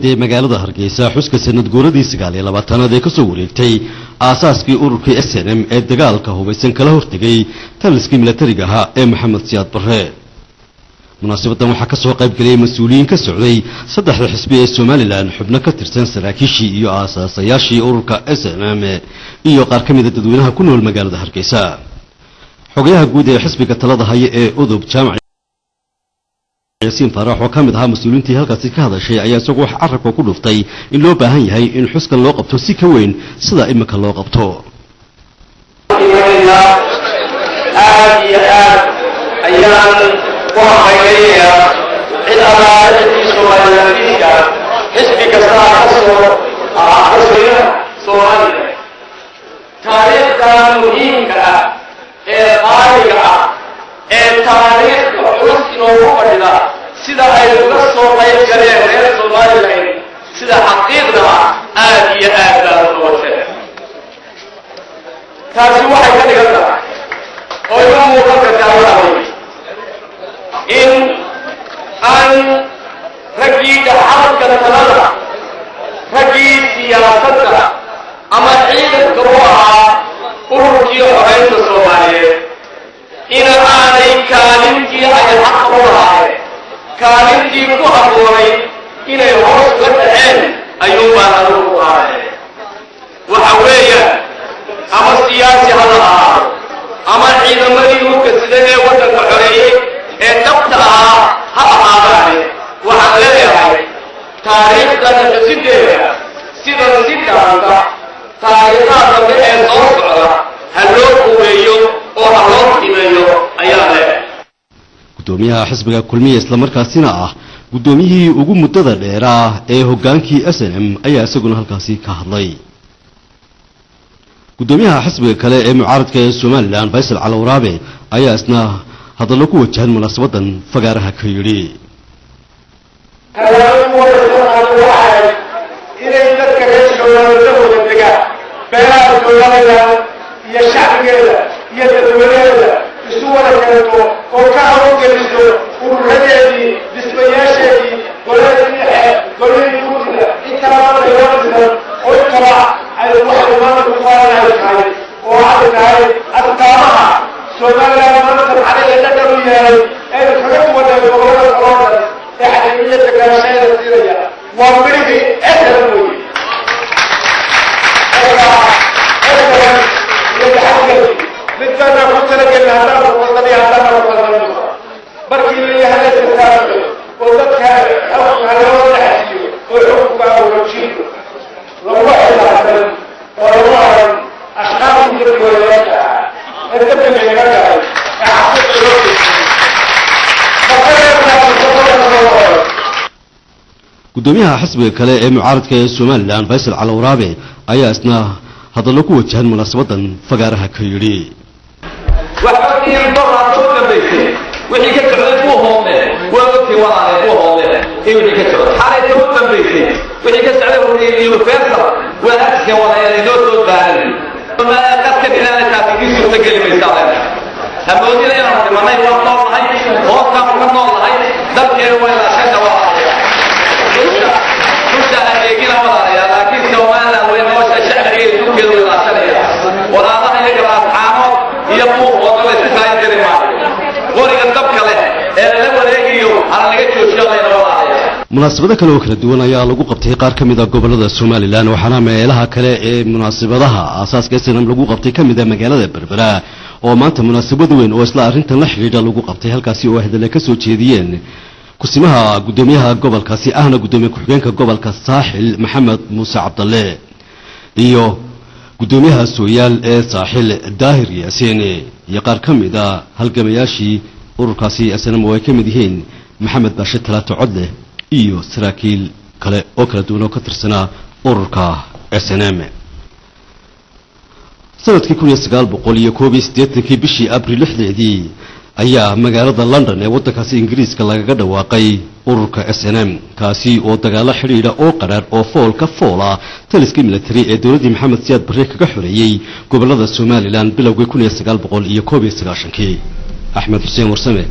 magaalada Hargeysa Xuskii Sanadguuradii 29 ee ka soo wareegtay aasaaskii ururkii SNM ee dagaalka hubeysan kala hortagay taliskii militariga ahaa ee Maxamed Siyaad Barre. Munaasabadan waxaa ka soo qayb galay mas'uuliyiin ka socday saddexda xisbi ee Soomaaliland, xubno ka tirsan saraakiishii iyo aasaasayashii ururka SNM iyo qaar ka mid ah dadweynaha ku nool magaalada Hargeysa. Xogayaha guud ee xisbiga talada haya ee udub jaamac Farax oo kamid ahaa mas'uuliyiintii halkaas ka hadashay ayaa isagoo wax carabka ku dhuftay in loo baahan yahay in xuskan loo qabto si ka weyn sida imika loo qabto. sida ay uga soo qayb galeen reer Soomaaliland sida xaqiiqda aad iyo aad baa loo sheegay taasi waxay ka dhigan tahay oo igu muuqata in aan ragii dhaxalka talada ragii siyaasadda ama ciidanka u ahaa ururkii xoreynta Soomaaliyeed in aanay kaalintii ay xaq u lahaayeen kaalintii ku habboonay inay hoos uga dhaceen ayuu baan adugu qaaday waxa weeyaan ama siyaasi ha lahaa ama ciidamadii ururka sida ee waddanka xoreeyey ee dhabta ahaa ha ahaadaan waxaan leeyahay taariikhdan xusideeda sidan si dhaanta taariikhaha dambe ee soo socda ha loo quweeyo oo ha loo qiimeeyo ayaa leeyahay. gudoomiyaha xisbiga kulmiye isla markaasina ah gudoomiyihii ugu muddada dheeraa ee hogaankii SNM ayaa isaguna halkaasi ka hadlay. gudoomiyaha xisbiga kale ee mucaaradka ee Soomaaliland Faysal Calawraabe ayaa isna hadallo ku wajahan munaasabadan fagaaraha ka yiri. gudoomiyaha xisbiga kale ee mucaaradka ee Soomaaliland Faysal Calawraabe ayaa isna hadallo ku wajahan munaasabadan fagaaraha ka yiri. waxaan barnaamij dambeeyay wixii ka socday ku hoomay waqti walaal ku hoomay wixii ka socday xaalada u dambeeyay wixii ka socday iyo Faysal walaasha walaal inoo soo baahan ma qadka inaan taasiisu tagalimaysaa haboodina inaan dhimanay waa noolahay oo ka noolahay dalkeena waa la shaqada munaasabado kale oo kala duwan ayaa lagu qabtay qaar ka mid ah gobolada Soomaaliland waxaana meelaha kale ee munaasabadaha aasaaska SNM lagu qabtay ka mid ah magaalada Berbera oo maanta munaasabad weyn oo isla arintan la xiriira lagu qabtay halkaasi oo hadalay ka soo jeediyeen kusimaha gudoomiyaha gobolkaasi ahna gudoomiye ku-xigeenka gobolka Saaxil Maxamed Muuse Cabdalle iyo gudoomiyaha Sooyaal ee Saaxil Daahir Yaasiin iyo qaar ka mid ah halgamayaashii ururkaasi SNM oo ay ka mid yihiin Maxamed Baashe Talaato Codle iyo saraakiil kale oo kala duwan oo ka tirsanaa ururka SNM. sanadkii 1981 bishii Abriil 6 ayaa magaalada London ee waddankaasi Ingiriiska lagaga dhawaaqay ururka SNM kaasi oo dagaalo xiriira oo qaraar oo foolka foola taliskii military ee dawladda Maxamed Siyaad Barre kaga xoreeyay gobolada Soomaaliland bilowgii 1991 Axmed Xuseen Warsame